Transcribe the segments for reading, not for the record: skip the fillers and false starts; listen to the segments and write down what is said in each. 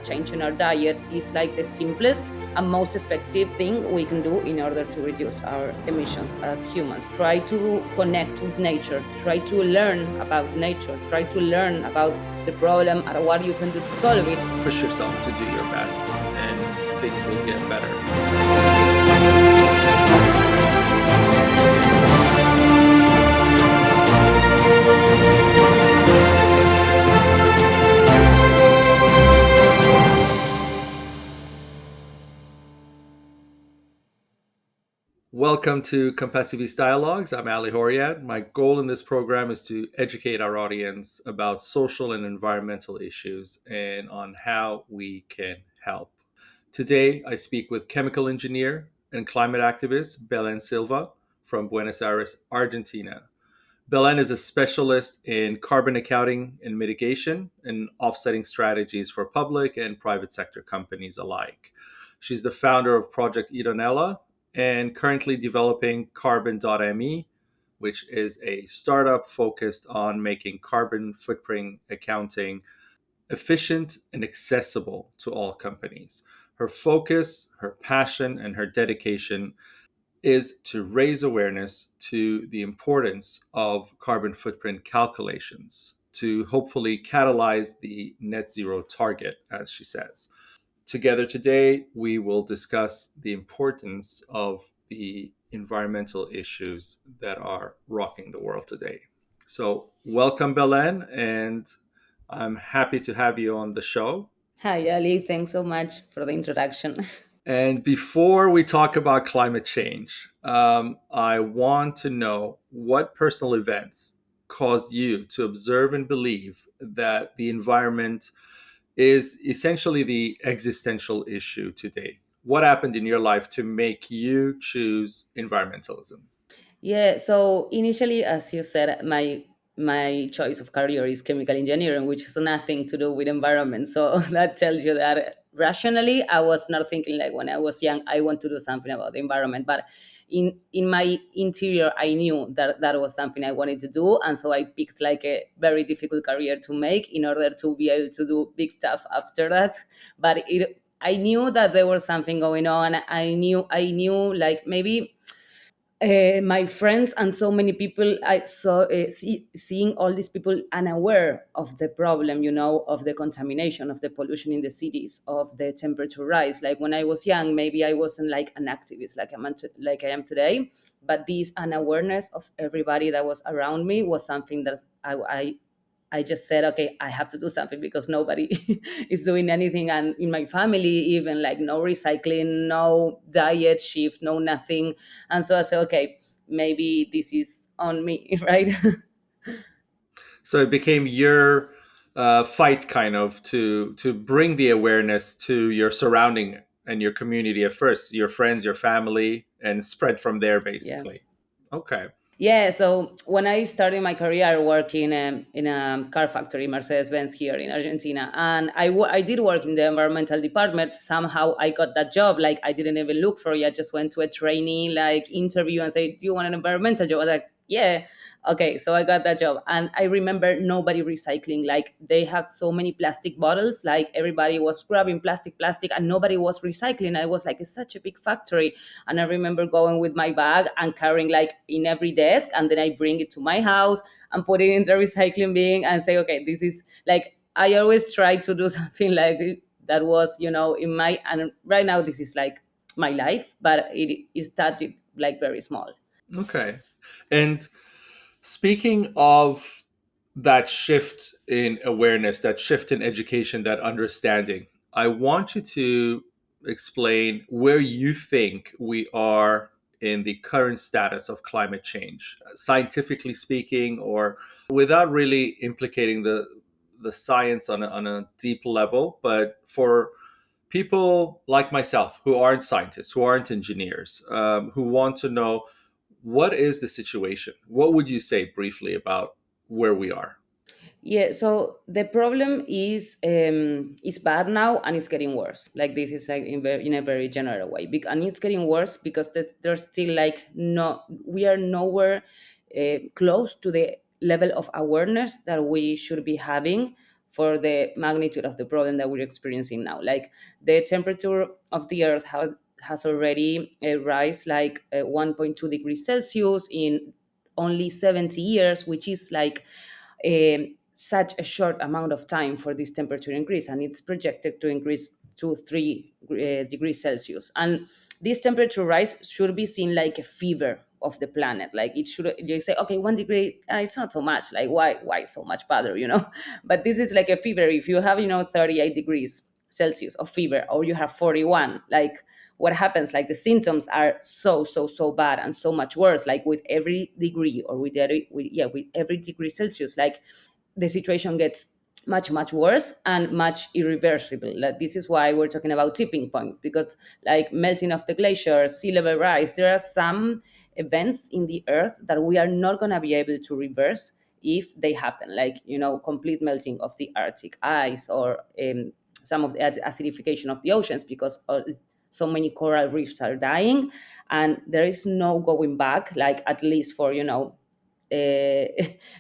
changing our diet is like the simplest and most effective thing we can do in order to reduce our emissions as humans. Try to connect with nature, try to learn about nature, try to learn about the problem and what you can do to solve it. Push yourself to do your best and things will get better. Welcome to Compassiviste Dialogues. I'm Ali Horiad. My goal in this program is to educate our audience about social and environmental issues and on how we can help. Today, I speak with chemical engineer and climate activist Belén Silva from Buenos Aires, Argentina. Belen is a specialist in carbon accounting and mitigation and offsetting strategies for public and private sector companies alike. She's the founder of Project Idonella and currently developing Carbon.me, which is a startup focused on making carbon footprint accounting efficient and accessible to all companies. Her focus, her passion, and her dedication is to raise awareness to the importance of carbon footprint calculations to hopefully catalyze the net zero target, as she says. Together today, we will discuss the importance of the environmental issues that are rocking the world today. So, welcome, Belen, and I'm happy to have you on the show. Hi, Ali. Thanks so much for the introduction. And before we talk about climate change, I want to know what personal events caused you to observe and believe that the environment is essentially the existential issue today. What happened in your life to make you choose environmentalism? Yeah, so initially, as you said, my choice of career is chemical engineering, which has nothing to do with environment. So that tells you that rationally, I was not thinking like when I was young, I want to do something about the environment. But in my interior, I knew that that was something I wanted to do, and so I picked like a very difficult career to make in order to be able to do big stuff after that. But I knew that there was something going on. I knew like maybe my friends and so many people I saw seeing all these people unaware of the problem, of the contamination, of the pollution in the cities, of the temperature rise. Like when I was young, maybe I wasn't like an activist like I am today, but this unawareness of everybody that was around me was something that I just said, okay, I have to do something because nobody is doing anything. And in my family, even like no recycling, no diet shift, no nothing. And so I said, okay, maybe this is on me, right? So it became your fight, kind of, to bring the awareness to your surrounding and your community at first, your friends, your family, and spread from there, Yeah. basically. Okay. Yeah, so when I started my career, I worked in a car factory, Mercedes-Benz here in Argentina. And I did work in the environmental department. Somehow I got that job. Like I didn't even look for it. I just went to a trainee like interview and said, do you want an environmental job? I was like, yeah. Okay, so I got that job. And I remember nobody recycling. Like they had so many plastic bottles, like everybody was grabbing plastic, and nobody was recycling. I was like, it's such a big factory. And I remember going with my bag and carrying like in every desk, and then I bring it to my house and put it in the recycling bin and say, okay, this is like, I always try to do something like that was, in my, and right now this is like my life, but it started like very small. Okay. And speaking of that shift in awareness, that shift in education, that understanding, I want you to explain where you think we are in the current status of climate change, scientifically speaking, or without really implicating the science on a deep level, but for people like myself who aren't scientists, who aren't engineers, who want to know what is the situation? What would you say briefly about where we are? Yeah, so the problem is bad now and it's getting worse. Like this is like in a very general way, and it's getting worse because there's still like no, we are nowhere close to the level of awareness that we should be having for the magnitude of the problem that we're experiencing now. Like the temperature of the Earth has already rise like 1.2 degrees Celsius in only 70 years, which is like such a short amount of time for this temperature increase, and it's projected to increase to 3 degrees Celsius. And this temperature rise should be seen like a fever of the planet. Like it should, you say, okay, 1 degree, it's not so much. Like why so much bother, you know? But this is like a fever. If you have, 38 degrees Celsius of fever, or you have 41, like what happens? Like the symptoms are so bad and so much worse. Like with every degree, or with every degree Celsius, like the situation gets much worse and much irreversible. Like this is why we're talking about tipping points, because like melting of the glaciers, sea level rise, there are some events in the earth that we are not going to be able to reverse if they happen, like complete melting of the Arctic ice, or some of the acidification of the oceans, because so many coral reefs are dying, and there is no going back, like at least for uh,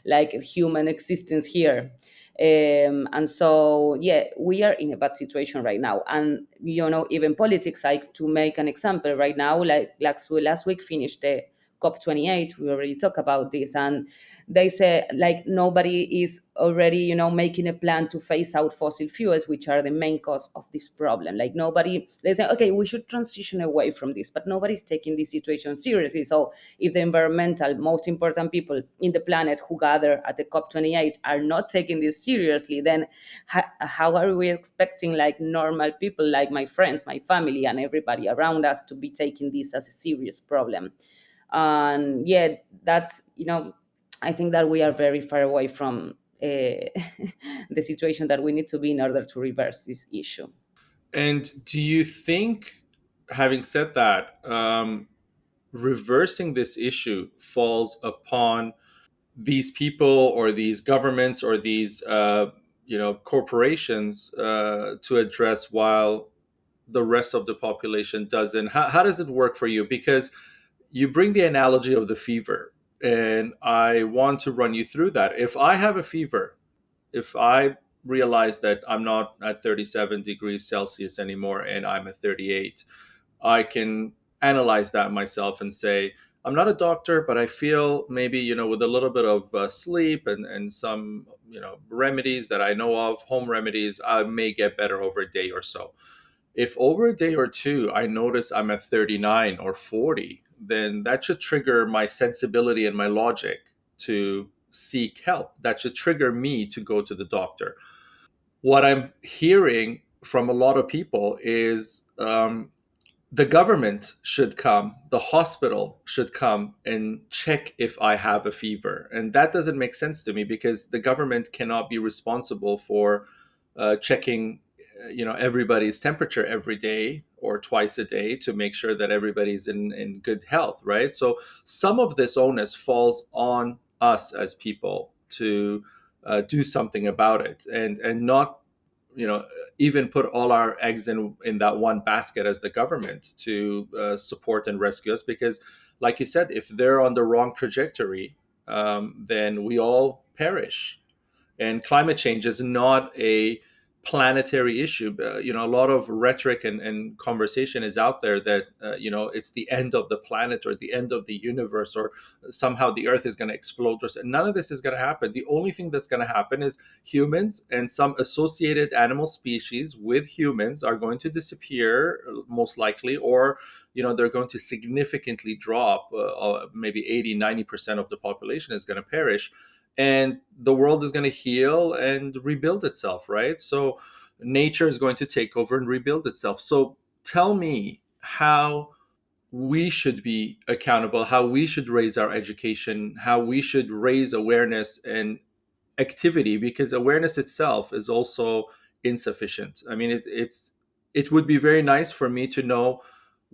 like human existence here. And so, yeah, we are in a bad situation right now. And, even politics, like to make an example right now, like last week finished the COP28, we already talked about this, and they say like nobody is already, making a plan to phase out fossil fuels, which are the main cause of this problem. Like nobody, they say, okay, we should transition away from this, but nobody's taking this situation seriously. So if the environmental most important people in the planet who gather at the COP28 are not taking this seriously, then how are we expecting like normal people, like my friends, my family, and everybody around us to be taking this as a serious problem? And yeah, that's, I think that we are very far away from the situation that we need to be in order to reverse this issue. And do you think, having said that, reversing this issue falls upon these people or these governments or these corporations to address, while the rest of the population doesn't? How does it work for you? Because you bring the analogy of the fever, and I want to run you through that. If I have a fever, if I realize that I'm not at 37 degrees Celsius anymore and I'm at 38, I can analyze that myself and say, I'm not a doctor, but I feel maybe, with a little bit of sleep and some, remedies that I know of, home remedies, I may get better over a day or so. If over a day or two I notice I'm at 39 or 40, then that should trigger my sensibility and my logic to seek help. That should trigger me to go to the doctor. What I'm hearing from a lot of people is the government should come, the hospital should come and check if I have a fever. And that doesn't make sense to me, because the government cannot be responsible for checking everybody's temperature every day or twice a day to make sure that everybody's in good health, right? So some of this onus falls on us as people to do something about it, and not you know even put all our eggs in that one basket as the government to support and rescue us. Because like you said, if they're on the wrong trajectory, then we all perish. And climate change is not a planetary issue. A lot of rhetoric and conversation is out there that it's the end of the planet or the end of the universe, or somehow the earth is going to explode. None of this is going to happen. The only thing that's going to happen is humans and some associated animal species with humans are going to disappear, most likely, or they're going to significantly drop. Maybe 80-90% of the population is going to perish, and the world is going to heal and rebuild itself, right? So nature is going to take over and rebuild itself. So tell me how we should be accountable, how we should raise our education, how we should raise awareness and activity, because awareness itself is also insufficient. I mean, it would be very nice for me to know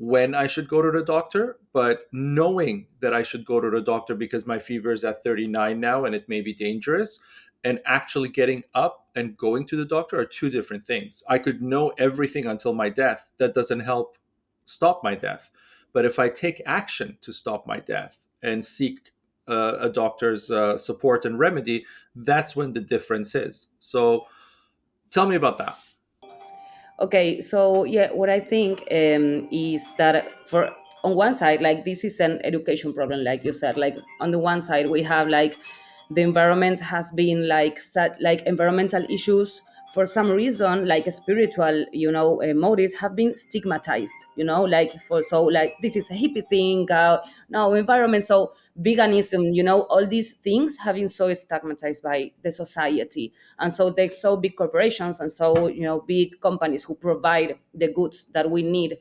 when I should go to the doctor, but knowing that I should go to the doctor because my fever is at 39 now and it may be dangerous, and actually getting up and going to the doctor are two different things. I could know everything until my death. That doesn't help stop my death. But if I take action to stop my death and seek a doctor's support and remedy, that's when the difference is. So Tell me about that. Okay, so yeah, what I think is that for on one side, like this is an education problem, like you said. Like on the one side, we have like the environment has been like like environmental issues for some reason, like spiritual, motives have been stigmatized. Like for so like this is a hippie thing. No environment, so veganism. All these things have been so stigmatized by the society, and so there's so big corporations and so big companies who provide the goods that we need.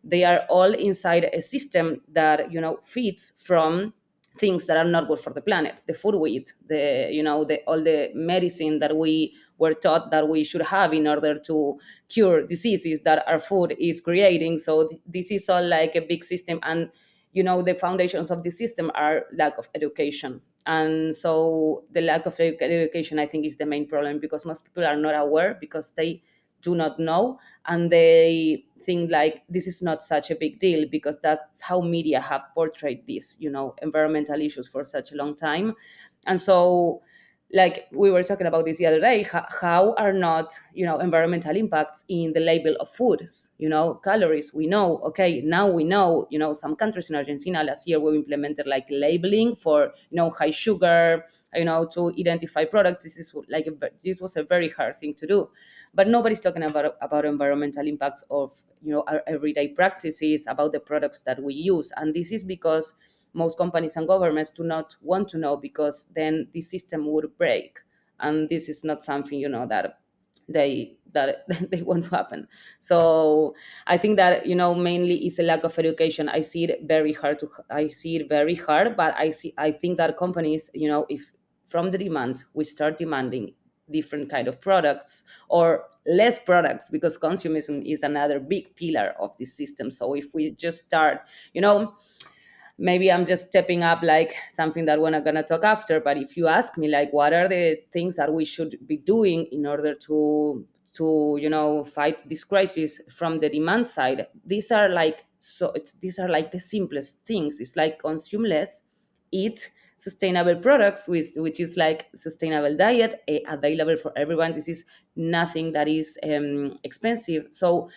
They are all inside a system that feeds from things that are not good for the planet, the food we eat, the all the medicine that we were taught that we should have in order to cure diseases that our food is creating. So this is all like a big system, and the foundations of the system are lack of education. And so the lack of education, I think, is the main problem, because most people are not aware, because they do not know, and they think like this is not such a big deal, because that's how media have portrayed these environmental issues for such a long time. And so, like we were talking about this the other day, how are not environmental impacts in the label of foods, calories, we know. Okay, now we know, some countries in Argentina last year we implemented like labeling for high sugar, to identify products. This was a very hard thing to do, but nobody's talking about environmental impacts of our everyday practices, about the products that we use. And this is because most companies and governments do not want to know, because then the system would break, and this is not something that that they want to happen. So I think that mainly is a lack of education. I see it very hard, but I think that companies, if from the demand we start demanding different kind of products or less products, because consumerism is another big pillar of this system. So if we just start, maybe I'm just stepping up like something that we're not going to talk after, but if you ask me like what are the things that we should be doing in order to fight this crisis from the demand side, these are like the simplest things. It's like consume less, eat sustainable products, which is like sustainable diet, available for everyone. This is nothing that is expensive. So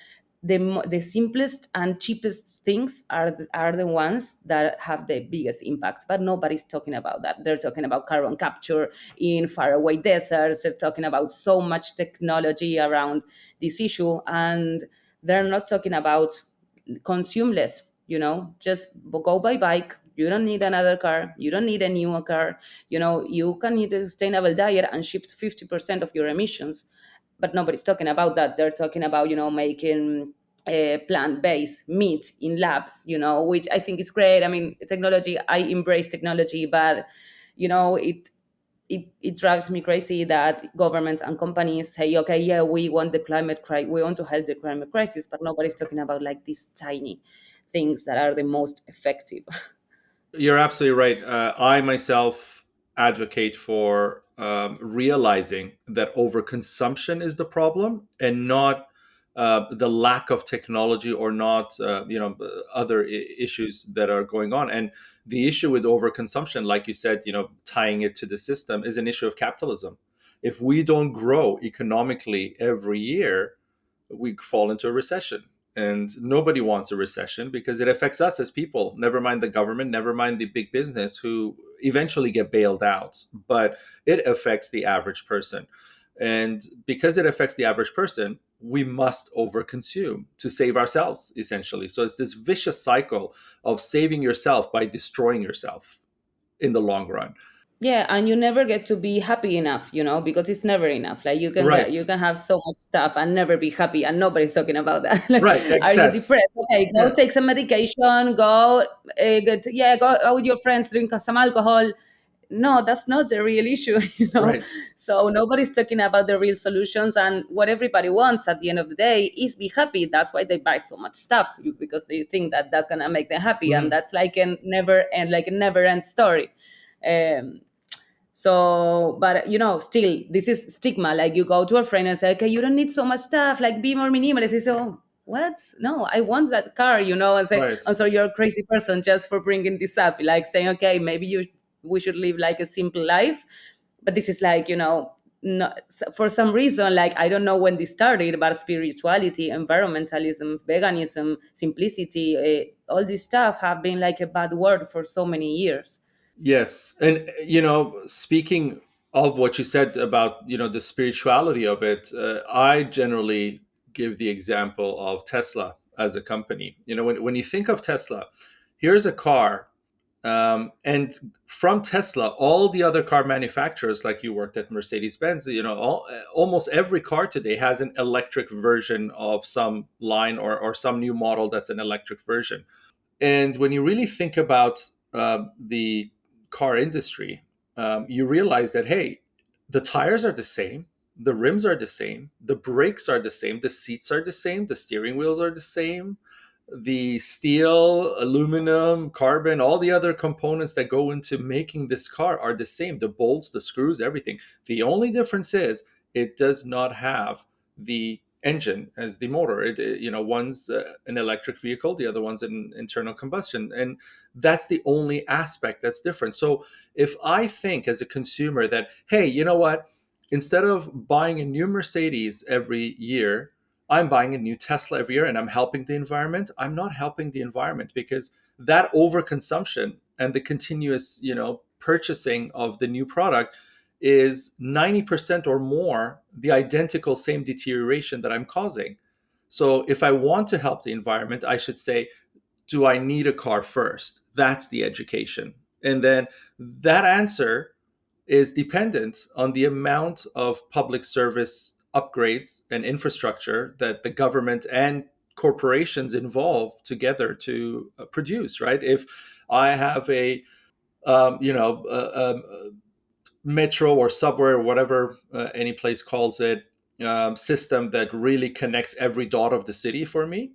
the simplest and cheapest things are the ones that have the biggest impacts, but nobody's talking about that. They're talking about carbon capture in faraway deserts. They're talking about so much technology around this issue, and they're not talking about consume less. Just go by bike. You don't need another car. You don't need a new car. You can eat a sustainable diet and shift 50% of your emissions, but nobody's talking about that. They're talking about making plant-based meat in labs, which I think is great. I mean, technology, I embrace technology, but it drives me crazy that governments and companies say, okay, yeah, we want we want to help the climate crisis, but nobody's talking about like these tiny things that are the most effective. You're absolutely right. I myself advocate for realizing that overconsumption is the problem, and not the lack of technology, or not other issues that are going on. And the issue with overconsumption, like you said, tying it to the system, is an issue of capitalism. If we don't grow economically every year, we fall into a recession. And nobody wants a recession, because it affects us as people, never mind the government, never mind the big business, who eventually get bailed out. But it affects the average person. And because it affects the average person, we must overconsume to save ourselves, essentially. So it's this vicious cycle of saving yourself by destroying yourself in the long run. Yeah, and you never get to be happy enough, because it's never enough. Like Right. you can have so much stuff and never be happy, and nobody's talking about that. Like, Right. are you Excess. depressed? Okay, go Yeah. take some medication. Go, go out with your friends, drink some alcohol. No, that's not the real issue, Right. So nobody's talking about the real solutions, and what everybody wants at the end of the day is be happy. That's why they buy so much stuff, because they think that that's gonna make them happy, and Mhm. that's like a never end story. Um, so, but still, this is stigma. Like you go to a friend and say, okay, you don't need so much stuff, like be more minimalist. You say, oh, what? No, I want that car, and say, Right. oh, so you're a crazy person just for bringing this up. Like saying, okay, maybe we should live like a simple life. But this is like, no, for some reason, like I don't know when this started, but spirituality, environmentalism, veganism, simplicity, all this stuff have been like a bad word for so many years. Yes, and speaking of what you said about the spirituality of it, I generally give the example of Tesla as a company. When you think of Tesla, here's a car, and from Tesla, all the other car manufacturers, like you worked at Mercedes Benz, almost every car today has an electric version of some line, or some new model that's an electric version. And when you really think about the car industry, you realize that, hey, the tires are the same, the rims are the same, the brakes are the same, the seats are the same, the steering wheels are the same, the steel, aluminum, carbon, all the other components that go into making this car are the same. The bolts, the screws, everything. The only difference is it does not have the engine as the motor. One's an electric vehicle, the other one's an internal combustion, and that's the only aspect that's different. So if I think as a consumer that, hey, you know what, instead of buying a new Mercedes every year, I'm buying a new Tesla every year and I'm helping the environment. I'm not helping the environment, because that overconsumption and the continuous, purchasing of the new product is 90% or more the identical same deterioration that I'm causing. So if I want to help the environment, I should say, do I need a car first? That's the education. And then that answer is dependent on the amount of public service upgrades and infrastructure that the government and corporations involve together to produce. Right? If I have a metro or subway or whatever any place calls it, system that really connects every dot of the city for me,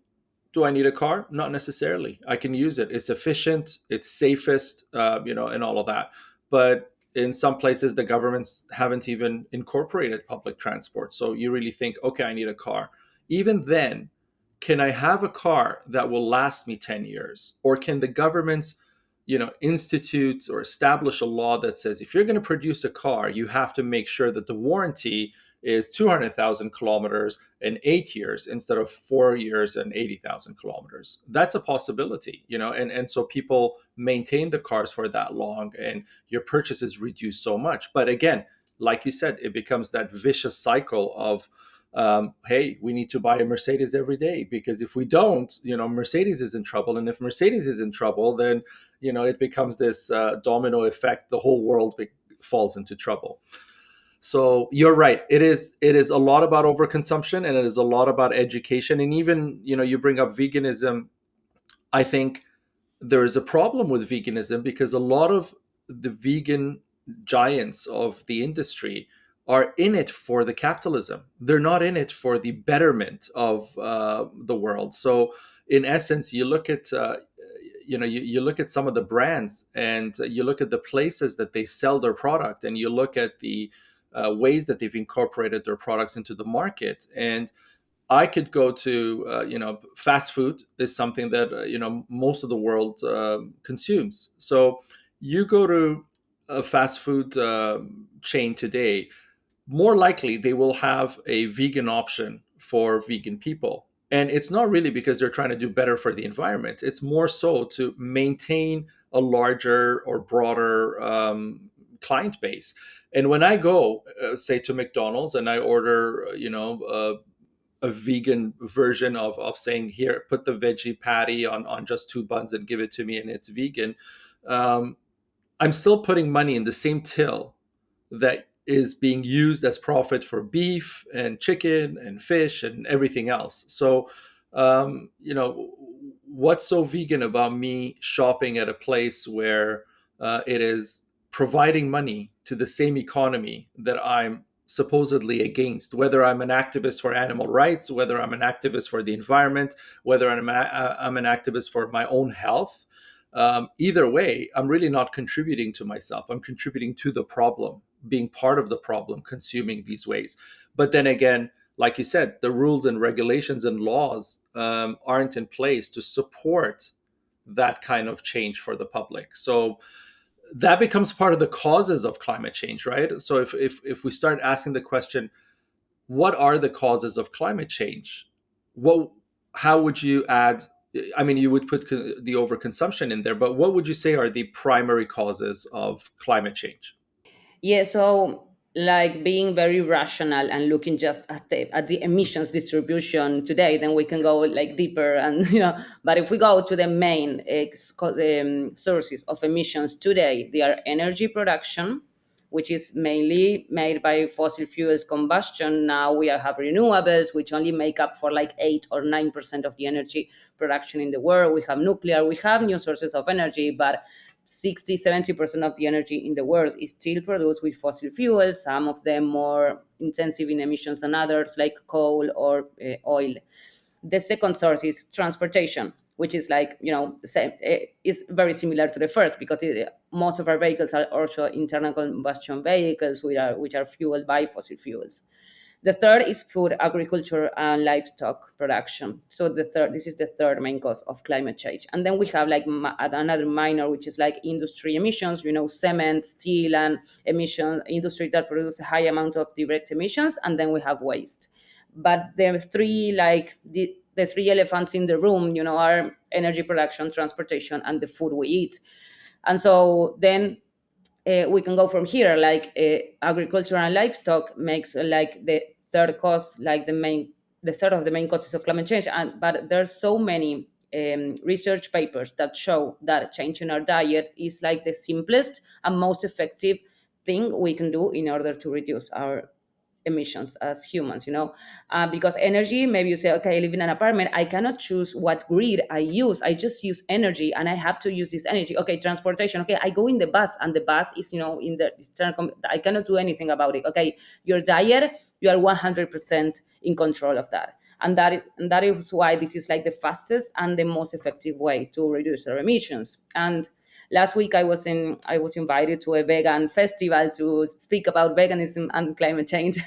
do I need a car? Not necessarily. I can use it. It's efficient. It's safest. And all of that. But in some places, the governments haven't even incorporated public transport. So you really think, okay, I need a car. Even then, can I have a car that will last me 10 years? Or can the governments, institute or establish a law that says if you're going to produce a car, you have to make sure that the warranty is 200,000 kilometers in 8 years instead of 4 years and 80,000 kilometers. That's a possibility, and so people maintain the cars for that long and your purchases reduce so much. But again, like you said, it becomes that vicious cycle of, hey, we need to buy a Mercedes every day, because if we don't, Mercedes is in trouble. And if Mercedes is in trouble, then, it becomes this domino effect. The whole world falls into trouble. So you're right. It is a lot about overconsumption, and it is a lot about education. And even, you bring up veganism. I think there is a problem with veganism because a lot of the vegan giants of the industry are in it for the capitalism. They're not in it for the betterment of the world. So, in essence, you look at you look at some of the brands, and you look at the places that they sell their product, and you look at the ways that they've incorporated their products into the market. And I could go to, fast food is something that, most of the world consumes. So you go to a fast food chain today, more likely they will have a vegan option for vegan people. And it's not really because they're trying to do better for the environment. It's more so to maintain a larger or broader client base. And when I go, say, to McDonald's and I order, a vegan version of saying, here, put the veggie patty on just two buns and give it to me, and it's vegan, um, I'm still putting money in the same till that is being used as profit for beef and chicken and fish and everything else. So, what's so vegan about me shopping at a place where it is providing money to the same economy that I'm supposedly against? Whether I'm an activist for animal rights, whether I'm an activist for the environment, whether I'm an activist for my own health, either way, I'm really not contributing to myself. I'm contributing to the problem, being part of the problem, consuming these ways. But then again, like you said, the rules and regulations and laws aren't in place to support that kind of change for the public. So that becomes part of the causes of climate change, right? So if we start asking the question, what are the causes of climate change? What, how would you add? I mean, you would put the overconsumption in there, but what would you say are the primary causes of climate change? Yeah, so like being very rational and looking just at the emissions distribution today, then we can go like deeper and But if we go to the main sources of emissions today, they are energy production, which is mainly made by fossil fuels combustion. Now have renewables, which only make up for like 8 or 9% of the energy production in the world. We have nuclear, we have new sources of energy, but 60-70% of the energy in the world is still produced with fossil fuels, some of them more intensive in emissions than others, like coal or oil. The second source is transportation, which is like, same, is very similar to the first, because most of our vehicles are also internal combustion vehicles, which are fueled by fossil fuels. The third is food, agriculture, and livestock production. So this is the third main cause of climate change. And then we have like another minor, which is like industry emissions, cement, steel, and emission industry that produce a high amount of direct emissions. And then we have waste. But the three elephants in the room, are energy production, transportation, and the food we eat. And so then we can go from here, like agriculture and livestock makes like the third cause, like the third of the main causes of climate change. And but there's so many research papers that show that changing our diet is like the simplest and most effective thing we can do in order to reduce our emissions as humans, because energy, maybe you say, okay, I live in an apartment, I cannot choose what grid I use, I just use energy and I have to use this energy. Okay, transportation, okay, I go in the bus and the bus is, in the I cannot do anything about it. Okay, your diet, you are 100% in control of that. And that is why this is like the fastest and the most effective way to reduce our emissions. And last week I was invited to a vegan festival to speak about veganism and climate change.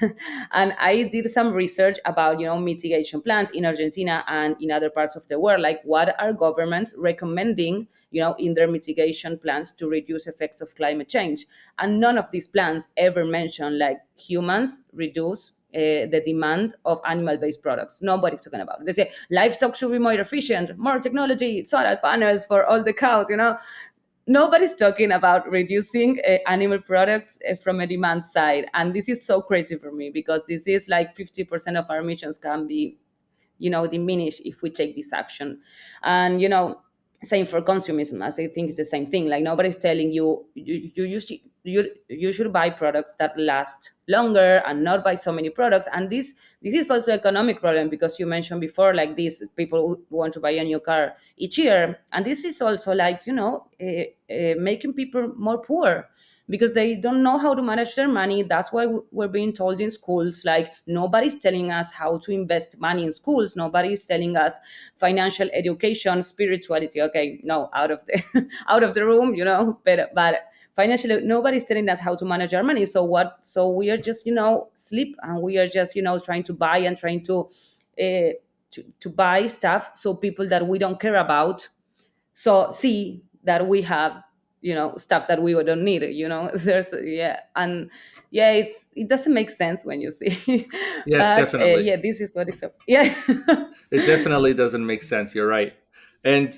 And I did some research about mitigation plans in Argentina and in other parts of the world, like what are governments recommending in their mitigation plans to reduce effects of climate change. And none of these plans ever mention like humans reduce the demand of animal-based products. Nobody's talking about it. They say livestock should be more efficient, more technology, solar panels for all the cows. Nobody's talking about reducing animal products from a demand side. And this is so crazy for me, because this is like 50% of our emissions can be diminish if we take this action. And same for consumism, as I think it's the same thing. Like nobody's telling you should buy products that last longer and not buy so many products. And this is also economic problem, because you mentioned before, like these people who want to buy a new car each year, and this is also like making people more poor, because they don't know how to manage their money. That's why we're being told in schools, like nobody's telling us how to invest money in schools. Nobody's telling us financial education, spirituality. Okay, no, out of the out of the room, but financially, nobody's telling us how to manage our money. So we are just sleep, and we are just trying to buy and trying uh, to buy stuff, so people that we don't care about so see that we have stuff that we don't need. There's yeah. And yeah, it doesn't make sense when you see. Yes, But definitely. yeah, this is what is up. Yeah. It definitely doesn't make sense. You're right. And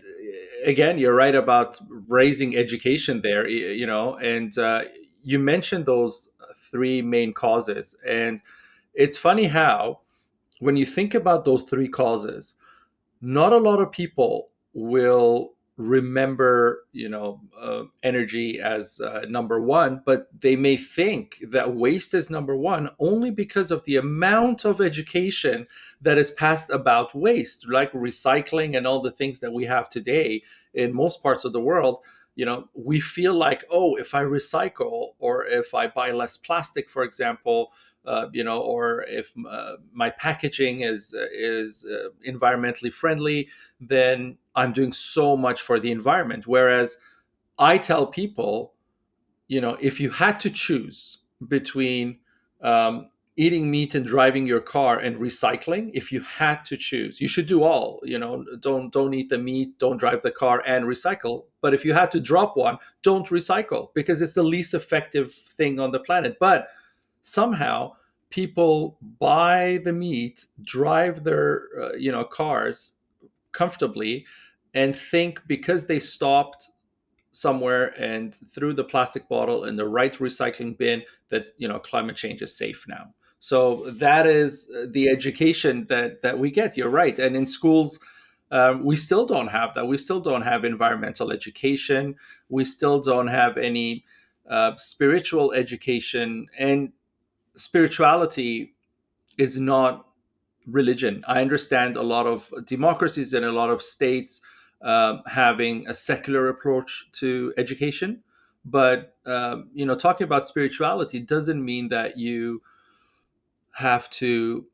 again, you're right about raising education there, and you mentioned those three main causes. And it's funny how, when you think about those three causes, not a lot of people will remember energy as number one, but they may think that waste is number one only because of the amount of education that is passed about waste, like recycling and all the things that we have today in most parts of the world. We feel like, oh, if I recycle or if I buy less plastic, for example, or if my packaging is environmentally friendly, then I'm doing so much for the environment. Whereas I tell people, if you had to choose between eating meat and driving your car and recycling, if you had to choose, you should do all, don't eat the meat, don't drive the car, and recycle. But if you had to drop one, don't recycle, because it's the least effective thing on the planet. But somehow people buy the meat, drive their cars comfortably, and think because they stopped somewhere and threw the plastic bottle in the right recycling bin, that climate change is safe now. So that is the education that we get. You're right. And in schools, we still don't have that. We still don't have environmental education. We still don't have any spiritual education. And spirituality is not religion. I understand a lot of democracies and a lot of states having a secular approach to education, but talking about spirituality doesn't mean that you have to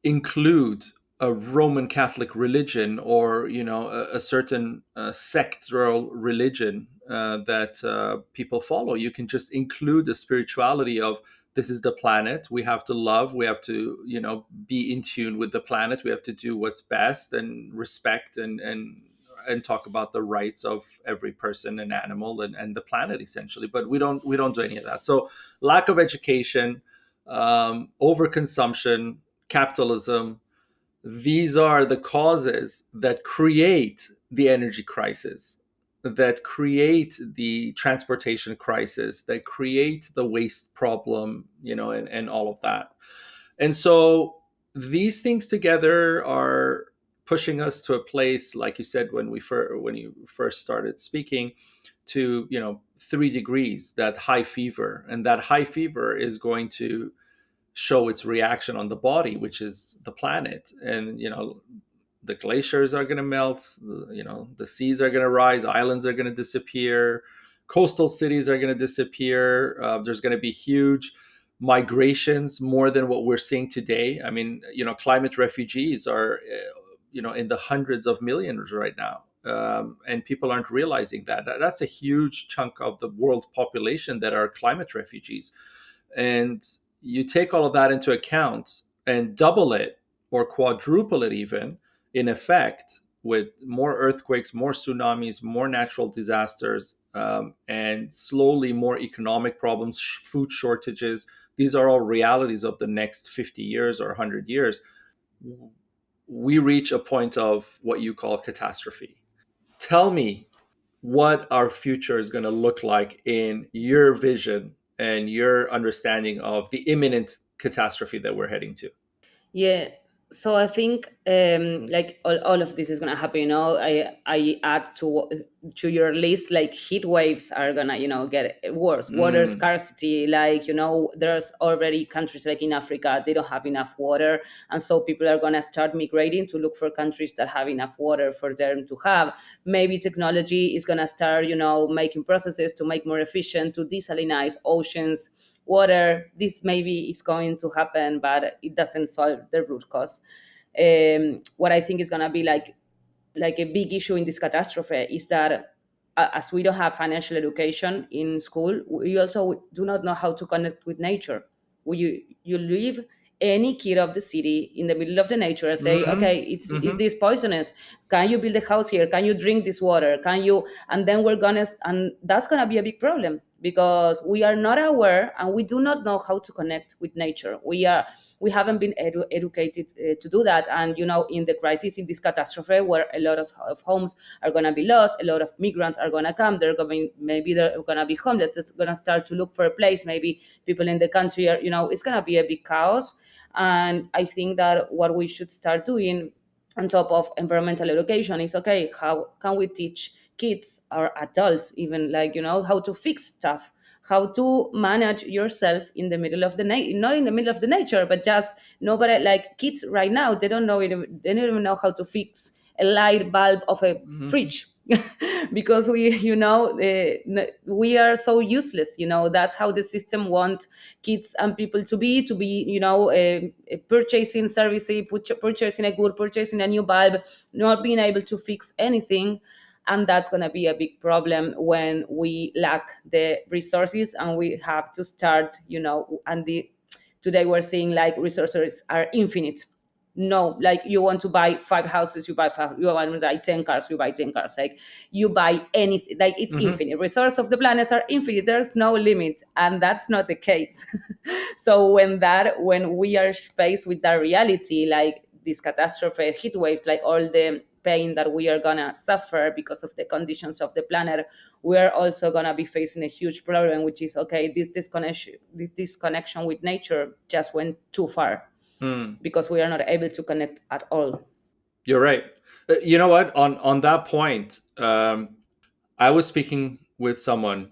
include a Roman Catholic religion, or a certain sectoral religion that people follow. You can just include the spirituality of, this is the planet. We have to love. We have to be in tune with the planet. We have to do what's best and respect and talk about the rights of every person and animal and the planet, essentially. But we don't do any of that. So lack of education, overconsumption, capitalism, these are the causes that create the energy crisis, that create the transportation crisis, that create the waste problem, and all of that. And so these things together are pushing us to a place, like you said when you first started speaking, to 3 degrees, that high fever. And that high fever is going to show its reaction on the body, which is the planet. And the glaciers are going to melt, the seas are going to rise, islands are going to disappear, coastal cities are going to disappear. There's going to be huge migrations, more than what we're seeing today. I mean, climate refugees are in the hundreds of millions right now. And people aren't realizing that's a huge chunk of the world population that are climate refugees. And you take all of that into account and double it or quadruple it, even, in effect, with more earthquakes, more tsunamis, more natural disasters, and slowly more economic problems, food shortages. These are all realities of the next 50 years or 100 years. We reach a point of what you call catastrophe. Tell me what our future is going to look like in your vision and your understanding of the imminent catastrophe that we're heading to. Yeah. So I think like all of this is gonna happen. I add to your list, like heat waves are gonna get worse. Water Mm. scarcity, like there's already countries like in Africa, they don't have enough water, and so people are gonna start migrating to look for countries that have enough water for them to have. Maybe technology is gonna start making processes to make more efficient, to desalinize oceans water. This maybe is going to happen, but it doesn't solve the root cause. What I think is going to be like a big issue in this catastrophe is that as we don't have financial education in school, we also do not know how to connect with nature. You leave any kid of the city in the middle of the nature and say, Mm-hmm. okay, is Mm-hmm. this poisonous? Can you build a house here? Can you drink this water? Can you? And then and that's gonna be a big problem because we are not aware and we do not know how to connect with nature. We haven't been educated to do that. And in the crisis, in this catastrophe, where a lot of homes are going to be lost, a lot of migrants are going to come, maybe they're going to be homeless, they're going to start to look for a place, maybe people in the country are, it's going to be a big chaos. And I think that what we should start doing on top of environmental education is, okay, how can we teach kids or adults even, like how to fix stuff, how to manage yourself in the middle of the night, not in the middle of the nature, but just nobody, like kids right now, they don't know it, they don't even know how to fix a light bulb of a Mm-hmm. fridge. Because we are so useless. That's how the system wants kids and people to be purchasing services, purchasing a good, purchasing a new bulb, not being able to fix anything. And that's going to be a big problem when we lack the resources and we have to start and Today we're seeing like resources are infinite. No, like you want to buy 5 houses, you buy five. You want to buy 10 cars, you buy 10 cars. Like you buy anything, like it's Hmm. infinite. Resources of the planets are infinite. There's no limit, and that's not the case. So when we are faced with that reality, like this catastrophe, heat waves, like all the pain that we are gonna suffer because of the conditions of the planet, we are also gonna be facing a huge problem, which is okay, this disconnection with nature just went too far Mm, because we are not able to connect at all. you're right. You know what? On that point, I was speaking with someone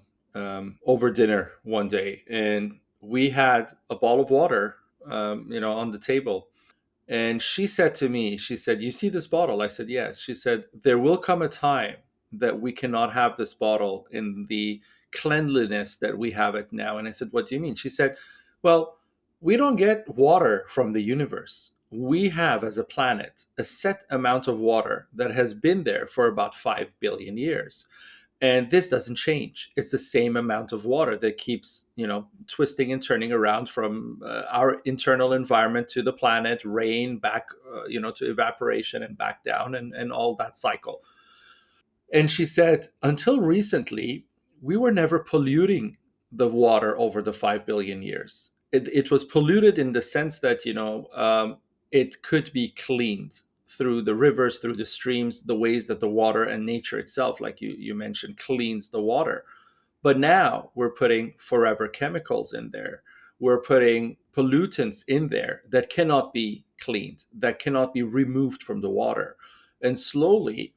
over dinner one day, and we had a bottle of water, on the table. And she said to me, she said, "You see this bottle?" I said, "Yes." She said, "There will come a time that we cannot have this bottle in the cleanliness that we have it now." And I said, "What do you mean?" She said, "Well, we don't get water from the universe. We have, as a planet, a set amount of water that has been there for about 5 billion years. And this doesn't change. It's the same amount of water that keeps, twisting and turning around from our internal environment to the planet, rain back, to evaporation and back down, and all that cycle." And she said, until recently, we were never polluting the water over the 5 billion years. It was polluted in the sense that, it could be cleaned through the rivers, through the streams, the ways that the water and nature itself, like you mentioned, cleans the water. But now we're putting forever chemicals in there. We're putting pollutants in there that cannot be cleaned, that cannot be removed from the water. And slowly,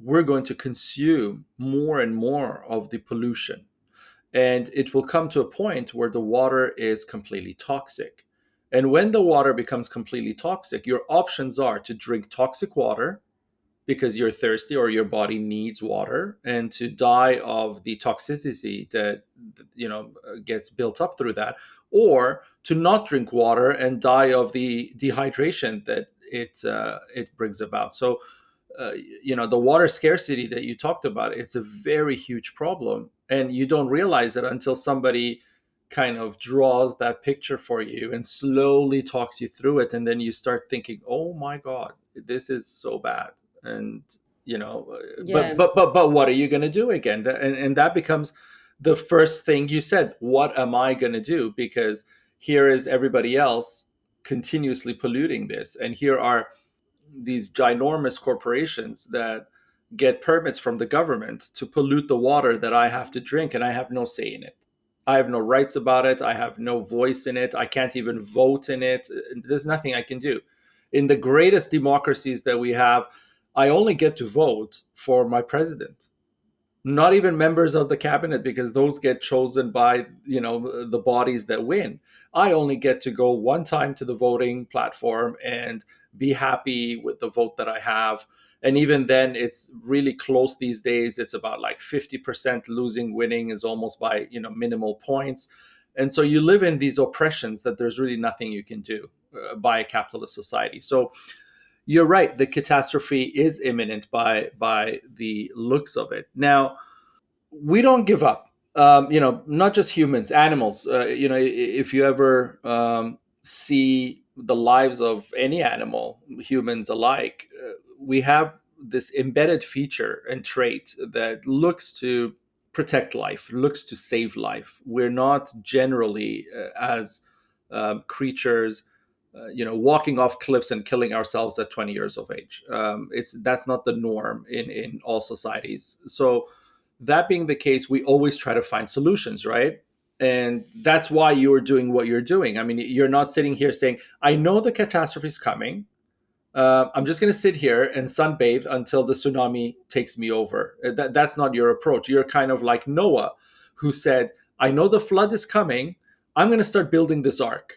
we're going to consume more and more of the pollution. And it will come to a point where the water is completely toxic. And when the water becomes completely toxic, your options are to drink toxic water because you're thirsty or your body needs water, and to die of the toxicity that gets built up through that, or to not drink water and die of the dehydration that it brings about. So uh, the water scarcity that you talked about, it's a very huge problem, and you don't realize it until somebody kind of draws that picture for you and slowly talks you through it, and then you start thinking, oh my god, this is so bad. And but Yeah, but what are you going to do again? And that becomes the first thing you said. What am I going to do? Because here is everybody else continuously polluting this, and here are these ginormous corporations that get permits from the government to pollute the water that I have to drink, and I have no say in it. I have no rights about it. I have no voice in it. I can't even vote in it. There's nothing I can do. In the greatest democracies that we have, I only get to vote for my president, not even members of the cabinet, because those get chosen by the bodies that win. I only get to go one time to the voting platform and be happy with the vote that I have. And even then, it's really close these days. It's about like 50% losing, winning is almost by minimal points. And so you live in these oppressions that there's really nothing you can do by a capitalist society. So you're right, the catastrophe is imminent by the looks of it. Now, we don't give up. Not just humans, animals. If you ever see the lives of any animal, humans alike, we have this embedded feature and trait that looks to protect life, looks to save life. We're not generally, as creatures, walking off cliffs and killing ourselves at 20 years of age. That's not the norm in all societies. So that being the case, we always try to find solutions, right? And that's why you're doing what you're doing. I mean, you're not sitting here saying, I know the catastrophe is coming. I'm just going to sit here and sunbathe until the tsunami takes me over. That's not your approach. You're kind of like Noah, who said, I know the flood is coming. I'm going to start building this ark.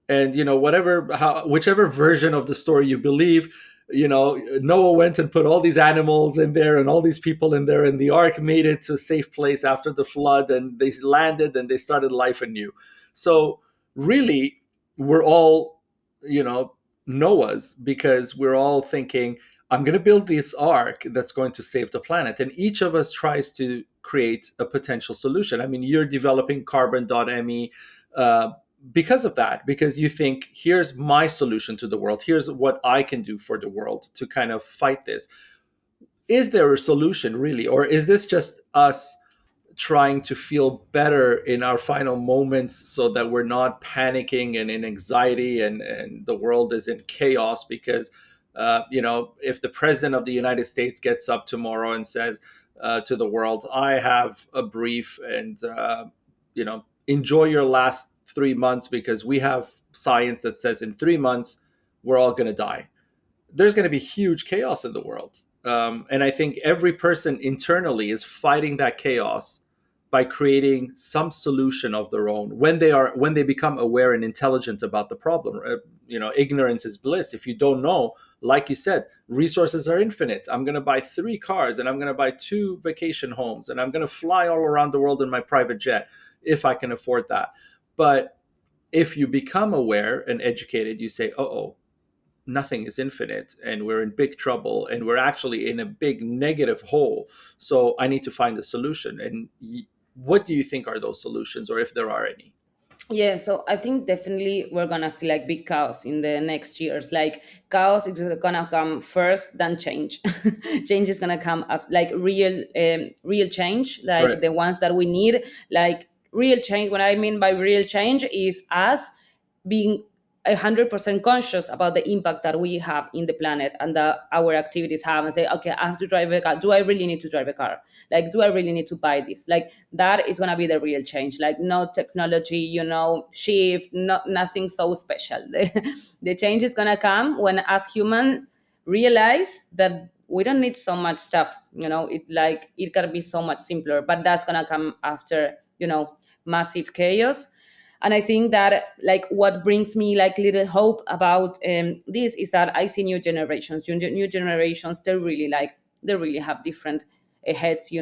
And, whichever version of the story you believe, Noah went and put all these animals in there and all these people in there, and the ark made it to a safe place after the flood, and they landed and they started life anew. So, really, we're all, Noah's, because we're all thinking, I'm going to build this ark that's going to save the planet. And each of us tries to create a potential solution. I mean, you're developing carbon.me. because of that, because you think, here's my solution to the world, here's what I can do for the world to kind of fight this. Is there a solution really, or is this just us trying to feel better in our final moments so that we're not panicking and in anxiety, and the world is in chaos? Because if the president of the United States gets up tomorrow and says to the world, I have a brief, and enjoy your last 3 months because we have science that says in 3 months we're all going to die, there's going to be huge chaos in the world. And I think every person internally is fighting that chaos by creating some solution of their own when they become aware and intelligent about the problem. Ignorance is bliss. If you don't know, like you said, resources are infinite. I'm going to buy 3 cars, and I'm going to buy 2 vacation homes, and I'm going to fly all around the world in my private jet if I can afford that. But if you become aware and educated, you say, oh, nothing is infinite, and we're in big trouble, and we're actually in a big negative hole. So I need to find a solution. And what do you think are those solutions, or if there are any? Yeah, so I think definitely we're gonna see like big chaos in the next years. Like chaos is gonna come first, then change. Change is gonna come like real change, like Right. the ones that we need. Like real change. What I mean by real change is us being 100% conscious about the impact that we have in the planet and that our activities have, and say, okay, I have to drive a car. Do I really need to drive a car? Like, do I really need to buy this? Like, that is going to be the real change. Like, no technology, shift, nothing so special. The change is going to come when, as humans, realize that we don't need so much stuff. It can be so much simpler, but that's going to come after, massive chaos. And I think that, like, what brings me like little hope about this is that I see new generations. They really have different heads. They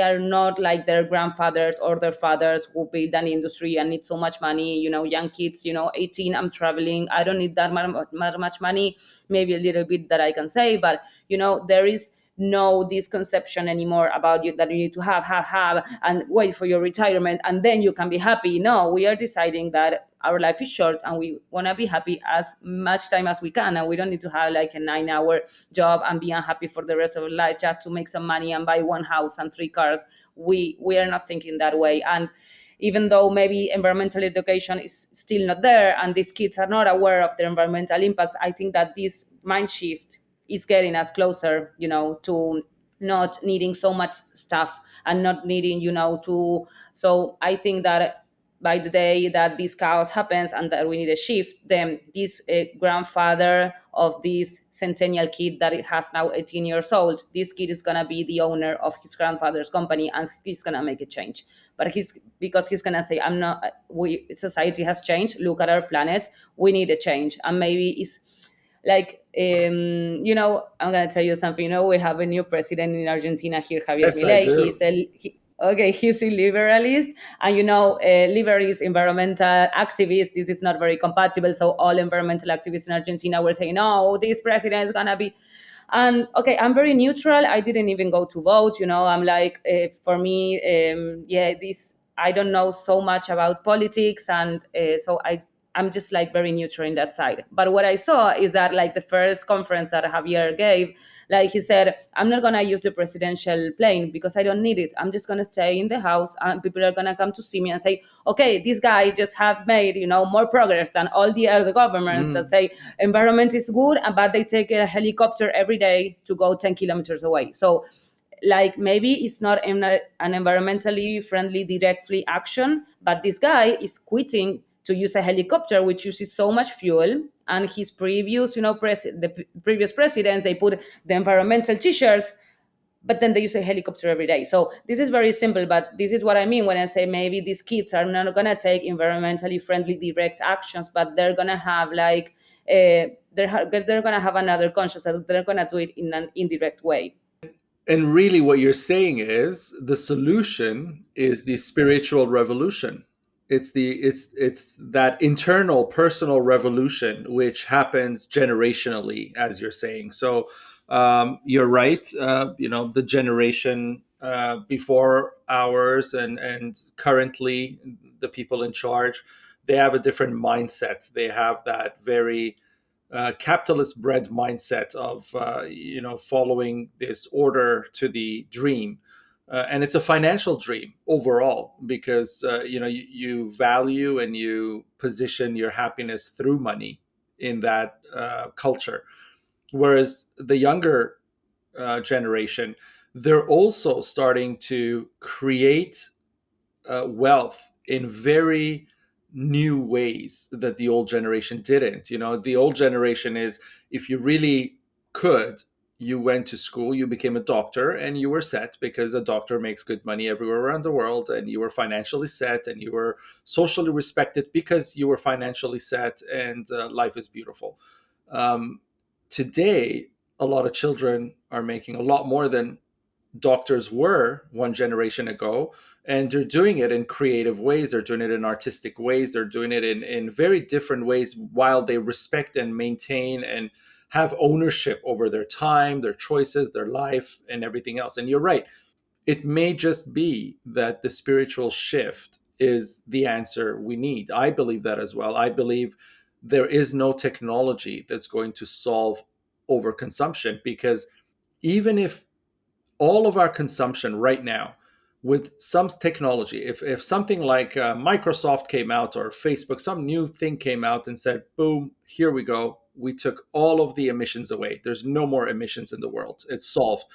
are not like their grandfathers or their fathers who build an industry and need so much money. Young kids, 18, I'm traveling, I don't need that much money. Maybe a little bit that I can say, but there is no this conception anymore about you that you need to have and wait for your retirement and then you can be happy. No, we are deciding that our life is short and we want to be happy as much time as we can, and we don't need to have like a 9-hour job and be unhappy for the rest of our life just to make some money and buy one house and 3 cars. We are not thinking that way. And even though maybe environmental education is still not there and these kids are not aware of their environmental impacts, I think that this mind shift is getting us closer, to not needing so much stuff and not needing, to. So I think that by the day that this chaos happens and that we need a shift, then this grandfather of this centennial kid that it has now 18 years old, this kid is going to be the owner of his grandfather's company and he's going to make a change. But he's going to say, I'm not, we, society has changed, look at our planet, we need a change. And maybe it's like, I'm going to tell you something. We have a new president in Argentina here, Javier Yes, I Milei. do. He's a liberalist, and liberalist environmental activists, this is not very compatible. So all environmental activists in Argentina were saying, no, this president is going to be. And okay, I'm very neutral. I didn't even go to vote. I'm like, for me, this, I don't know so much about politics, and so I'm just like very neutral in that side. But what I saw is that, like, the first conference that Javier gave, like he said, I'm not gonna use the presidential plane because I don't need it. I'm just gonna stay in the house, and people are gonna come to see me and say, okay, this guy just have made more progress than all the other governments that Mm. say environment is good, but they take a helicopter every day to go 10 kilometers away. So, like, maybe it's not an environmentally friendly directly action, but this guy is quitting to use a helicopter which uses so much fuel. And his previous the previous presidents, they put the environmental t-shirt, but then they use a helicopter every day. So this is very simple, but this is what I mean when I say maybe these kids are not going to take environmentally friendly direct actions, but they're going to have like they're going to have another consciousness. They're going to do it in an indirect way. And really, what you're saying is the solution is the spiritual revolution. It's that internal personal revolution which happens generationally, as you're saying. So you're right. The generation before ours, and currently the people in charge, they have a different mindset. They have that very capitalist bred mindset of following this order to the dream. And it's a financial dream overall, because you value and you position your happiness through money in that culture. Whereas the younger generation, they're also starting to create wealth in very new ways that the old generation didn't. The old generation is, if you really could, you went to school, you became a doctor, and you were set, because a doctor makes good money everywhere around the world, and you were financially set, and you were socially respected because you were financially set, and life is beautiful. Today, a lot of children are making a lot more than doctors were one generation ago, and they're doing it in creative ways, they're doing it in artistic ways, they're doing it in very different ways, while they respect and maintain and have ownership over their time, their choices, their life, and everything else. And you're right, it may just be that the spiritual shift is the answer we need. I believe that as well. I believe there is no technology that's going to solve overconsumption, because even if all of our consumption right now, with some technology, if something like Microsoft came out, or Facebook, some new thing came out and said, boom, here we go, we took all of the emissions away, there's no more emissions in the world, it's solved.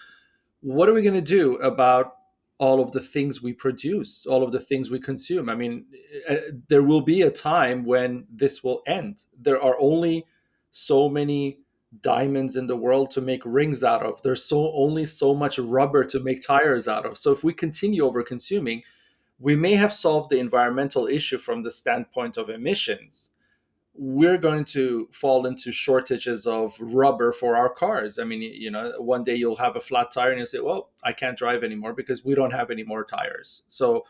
What are we going to do about all of the things we produce, all of the things we consume? I mean, there will be a time when this will end. There are only so many diamonds in the world to make rings out of. There's only so much rubber to make tires out of. So if we continue over consuming, we may have solved the environmental issue from the standpoint of emissions. We're going to fall into shortages of rubber for our cars. I mean, one day you'll have a flat tire and you'll say, well, I can't drive anymore because we don't have any more tires. So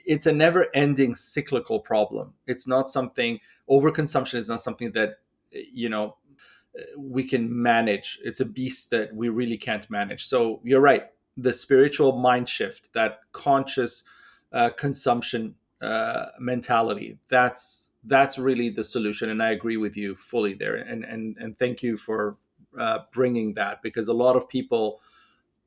it's a never ending cyclical problem. It's not something, overconsumption is not something that, we can manage. It's a beast that we really can't manage. So you're right. The spiritual mind shift, that conscious consumption mentality, that's really the solution. And I agree with you fully there. And thank you for bringing that, because a lot of people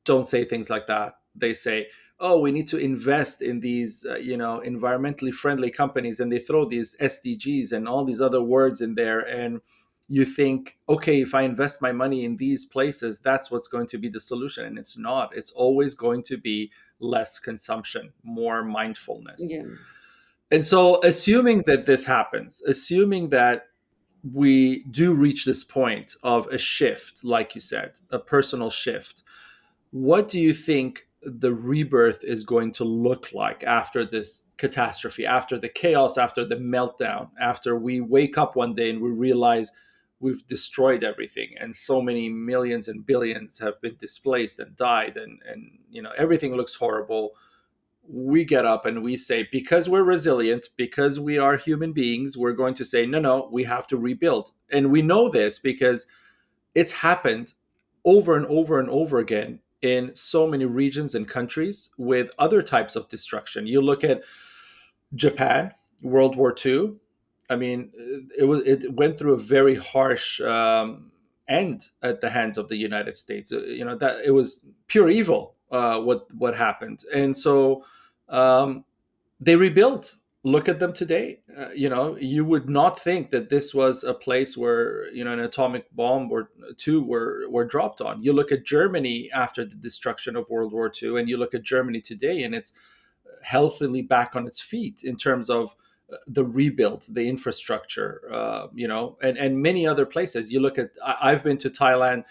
don't say things like that. They say, oh, we need to invest in these environmentally friendly companies, and they throw these SDGs and all these other words in there. And you think, okay, if I invest my money in these places, that's what's going to be the solution. And it's not. It's always going to be less consumption, more mindfulness. Yeah. And so, assuming that this happens, assuming that we do reach this point of a shift, like you said, a personal shift, what do you think the rebirth is going to look like after this catastrophe, after the chaos, after the meltdown, after we wake up one day and we realize we've destroyed everything, and so many millions and billions have been displaced and died, and everything looks horrible? We get up and we say, because we're resilient, because we are human beings, we're going to say, no, no, we have to rebuild. And we know this because it's happened over and over and over again in so many regions and countries with other types of destruction. You look at Japan, World War II. I mean, it went through a very harsh end at the hands of the United States. That it was pure evil. What happened, and so they rebuilt. Look at them today. You would not think that this was a place where an atomic bomb or two were dropped on. You look at Germany after the destruction of World War II, and you look at Germany today, and it's healthily back on its feet in terms of the rebuild, the infrastructure, and many other places. You look at. I've been to Thailand.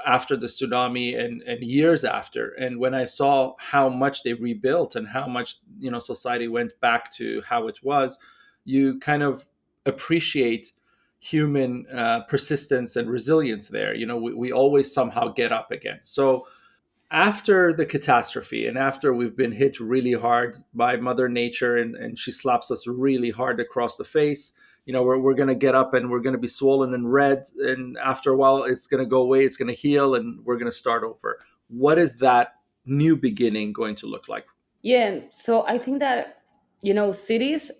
After the tsunami and years after, and when I saw how much they rebuilt and how much society went back to how it was, you kind of appreciate human persistence and resilience there. We always somehow get up again. So after the catastrophe, and after we've been hit really hard by Mother Nature, and she slaps us really hard across the face, we're going to get up and we're going to be swollen and red. And after a while, it's going to go away, it's going to heal, and we're going to start over. What is that new beginning going to look like? Yeah, so I think that, cities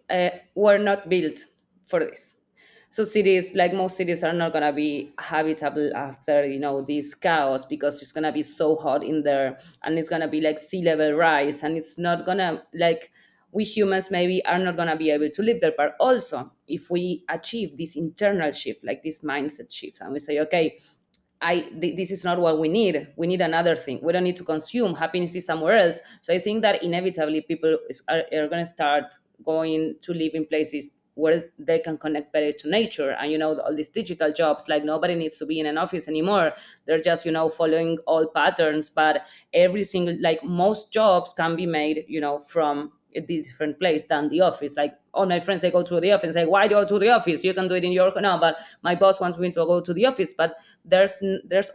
were not built for this. So cities, like most cities, are not gonna be habitable after, this chaos, because it's gonna be so hot in there, and it's gonna be like sea level rise, and it's not gonna, like, we humans maybe are not gonna be able to live there. But also, if we achieve this internal shift, like this mindset shift, and we say, okay, this is not what we need. We need another thing. We don't need to consume. Happiness is somewhere else. So I think that inevitably people are going to start going to live in places where they can connect better to nature. And all these digital jobs, like, nobody needs to be in an office anymore. They're just following all patterns. But every single, like, most jobs can be made from a different place than the office. Like, all my friends, they go to the office and say, why do you go to the office? You can do it in your, no, but my boss wants me to go to the office. But there's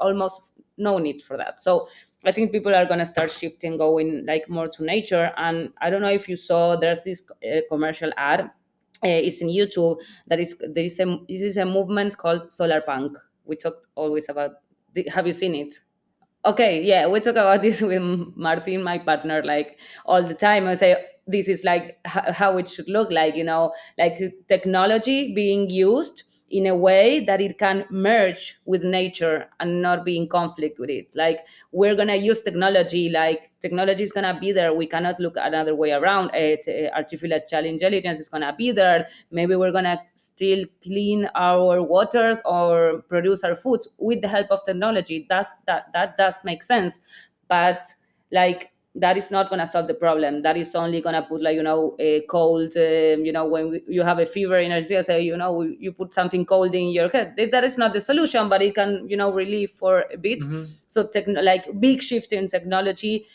almost no need for that. So I think people are going to start shifting, going like more to nature. And I don't know if you saw, there's this commercial ad, it's in YouTube, that is there is a this is a movement called solar punk. We talked always about have you seen it? Okay, yeah, we talk about this with Martin, my partner, like all the time. I say this is like how it should look like, like technology being used in a way that it can merge with nature and not be in conflict with it. Like, we're gonna use technology, like technology is gonna be there. We cannot look another way around it. Artificial intelligence is gonna be there. Maybe we're gonna still clean our waters or produce our foods with the help of technology. That does make sense. But, like, that is not going to solve the problem. That is only going to put, like, a cold, when you have a fever in Argentina, say, you put something cold in your head. That is not the solution, but it can, relieve for a bit. Hmm. So like big shifts in technology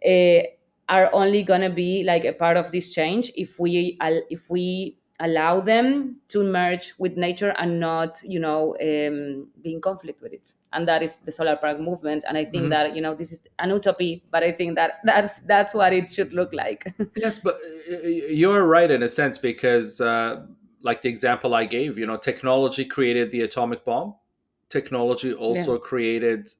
uh, are only going to be like a part of this change if we allow them to merge with nature and not, be in conflict with it. And that is the solar park movement. And I think Hmm. that, this is an utopia, but I think that that's what it should look like. Yes, but you're right in a sense because, like the example I gave, technology created the atomic bomb. Technology Yeah. also created,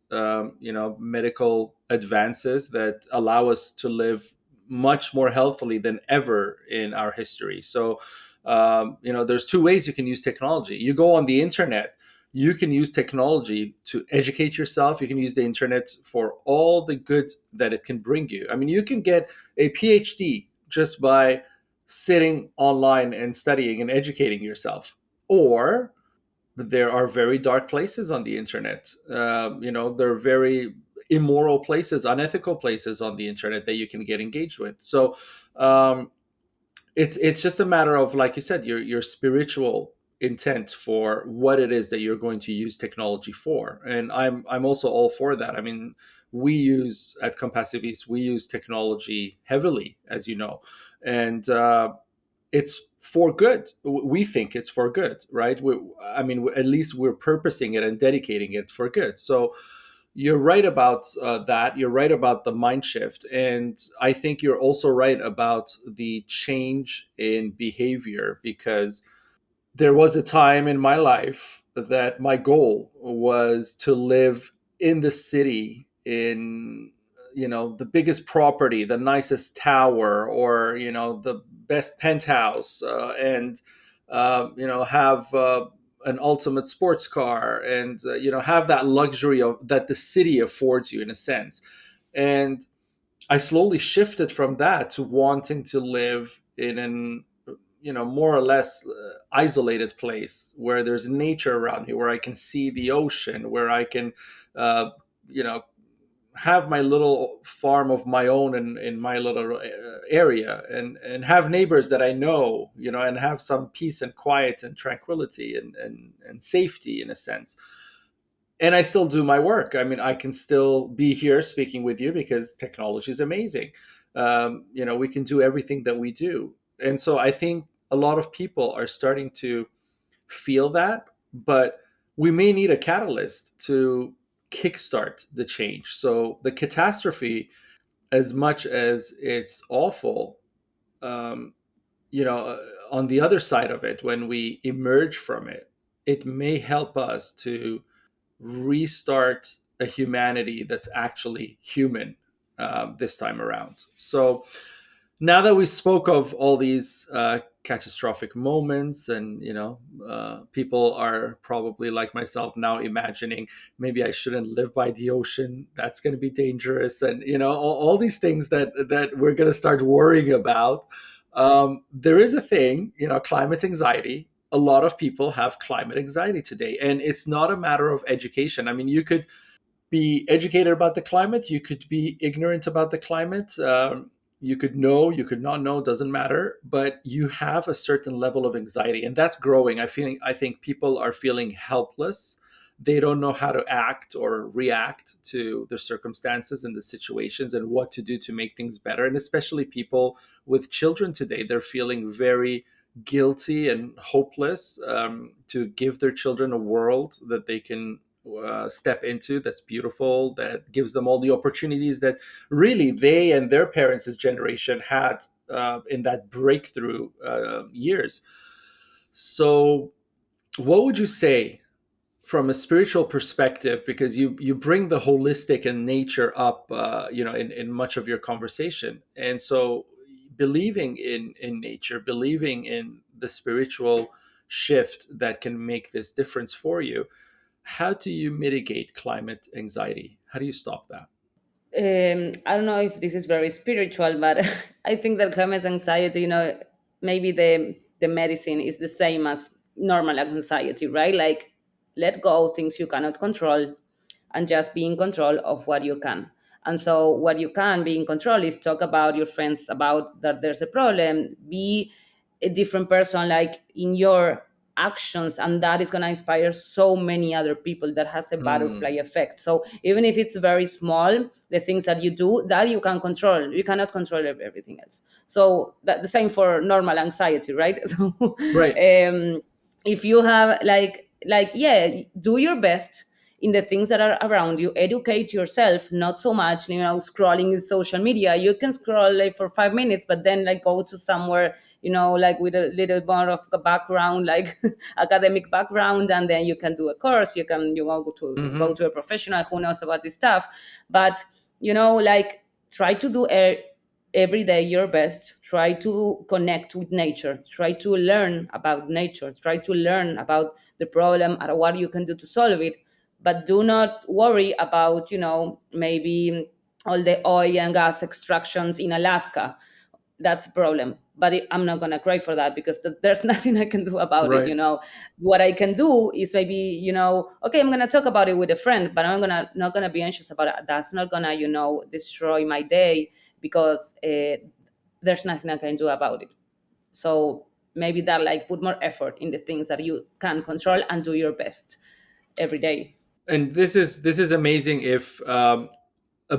medical advances that allow us to live much more healthily than ever in our history. So, there's two ways you can use technology. You go on the internet. You can use technology to educate yourself. You can use the internet for all the good that it can bring you. I mean, you can get a PhD just by sitting online and studying and educating yourself. Or there are very dark places on the internet. There are very immoral places, unethical places on the internet that you can get engaged with. So um, it's just a matter of, like you said, your spiritual intent for what it is that you're going to use technology for. And I'm also all for that. I mean, we use at Compassiviste, we use technology heavily, as you know, and it's for good. We think it's for good, right? I mean, at least we're purposing it and dedicating it for good. So you're right about that. You're right about the mind shift. And I think you're also right about the change in behavior, because there was a time in my life that my goal was to live in the city, in the biggest property, the nicest tower, or the best penthouse, and have an ultimate sports car, and have that luxury of that the city affords you, in a sense. And I slowly shifted from that to wanting to live in an more or less isolated place where there's nature around me, where I can see the ocean, where I can uh, you know have my little farm of my own in my little area, and have neighbors that I know, and have some peace and quiet and tranquility and safety, in a sense. And I still do my work. I mean, I can still be here speaking with you because technology is amazing. We can do everything that we do. And so I think a lot of people are starting to feel that, but we may need a catalyst to kickstart the change. So the catastrophe, as much as it's awful, um, on the other side of it, when we emerge from it, it may help us to restart a humanity that's actually human. this time around. So now that we spoke of all these catastrophic moments, and people are probably like myself now imagining maybe I shouldn't live by the ocean, that's going to be dangerous, and all these things that we're going to start worrying about. There is a thing, climate anxiety. A lot of people have climate anxiety today, and it's not a matter of education. I mean, you could be educated about the climate, you could be ignorant about the climate, you could know, you could not know, doesn't matter, but you have a certain level of anxiety, and that's growing. I think people are feeling helpless. They don't know how to act or react to the circumstances and the situations and what to do to make things better. And especially people with children today, they're feeling very guilty and hopeless, to give their children a world that they can step into, that's beautiful, that gives them all the opportunities that really they and their parents' generation had in that breakthrough years. So what would you say from a spiritual perspective, because you bring the holistic and nature up, in much of your conversation, and so believing in nature, believing in the spiritual shift that can make this difference for you, how do you mitigate climate anxiety? How do you stop that? I don't know if this is very spiritual, but I think that climate anxiety, maybe the medicine is the same as normal anxiety, right? Like, let go of things you cannot control and just be in control of what you can. And so what you can be in control is talk about your friends about that there's a problem, be a different person like in your actions, and that is going to inspire so many other people. That has a butterfly Mm, effect. So even if it's very small, the things that you do that you can control, you cannot control everything else. So that the same for normal anxiety, right? So right. if you have yeah, do your best in the things that are around you, educate yourself, not so much scrolling in social media. You can scroll like for 5 minutes, but then like go to somewhere like with a little more of a background, like academic background, and then you can do a course, you can go Hmm. to a professional who knows about this stuff. But like, try to do every day your best. Try to connect with nature, try to learn about nature, try to learn about the problem and what you can do to solve it. But do not worry about maybe all the oil and gas extractions in Alaska. That's a problem, but I'm not going to cry for that, because there's nothing I can do about it. Right. What I can do is maybe okay, I'm going to talk about it with a friend, but I'm not going to be anxious about it. That's not going to destroy my day, because there's nothing I can do about it. So maybe that, like, put more effort in the things that you can control and do your best every day. And this is amazing if a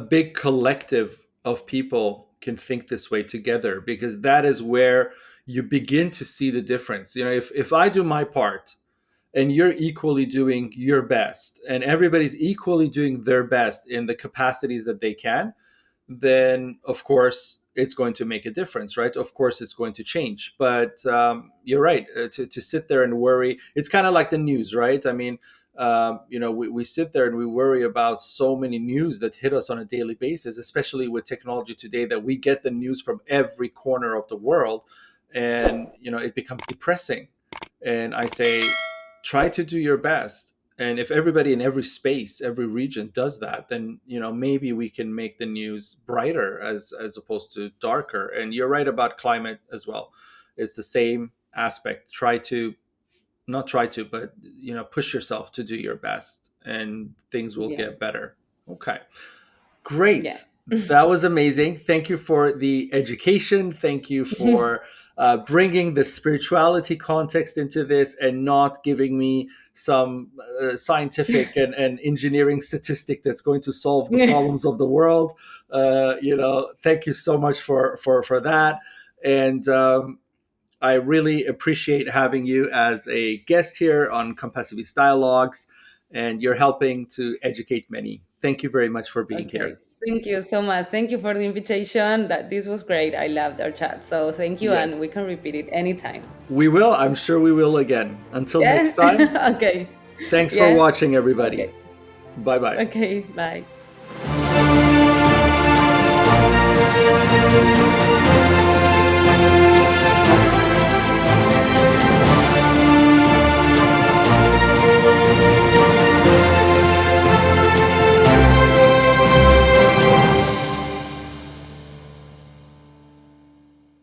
big collective of people can think this way together, because that is where you begin to see the difference. If I do my part and you're equally doing your best, and everybody's equally doing their best in the capacities that they can, then of course it's going to make a difference, right? Of course it's going to change. But you're right, to sit there and worry, it's kind of like the news, right? I mean, we sit there and we worry about so many news that hit us on a daily basis, especially with technology today, that we get the news from every corner of the world, and it becomes depressing. And I say, try to do your best, and if everybody in every space, every region does that, then maybe we can make the news brighter as opposed to darker. And you're right about climate as well. It's the same aspect. Try to not try to, but push yourself to do your best, and things will Yeah. get better. Okay. Yeah. Great. That was amazing. Thank you for the education. Thank you for bringing the spirituality context into this, and not giving me some scientific and engineering statistic that's going to solve the problems of the world. Thank you so much for that. And I really appreciate having you as a guest here on Compassiviste Dialogues, and you're helping to educate many. Thank you very much for being Okay. here. Thank you so much. Thank you for the invitation. That this was great. I loved our chat. So thank you, and we Yes, can repeat it anytime. we will. I'm sure we will again. Until Yeah. next time, Okay. thanks for Yeah. watching, everybody. Okay. Bye bye. Okay. Bye.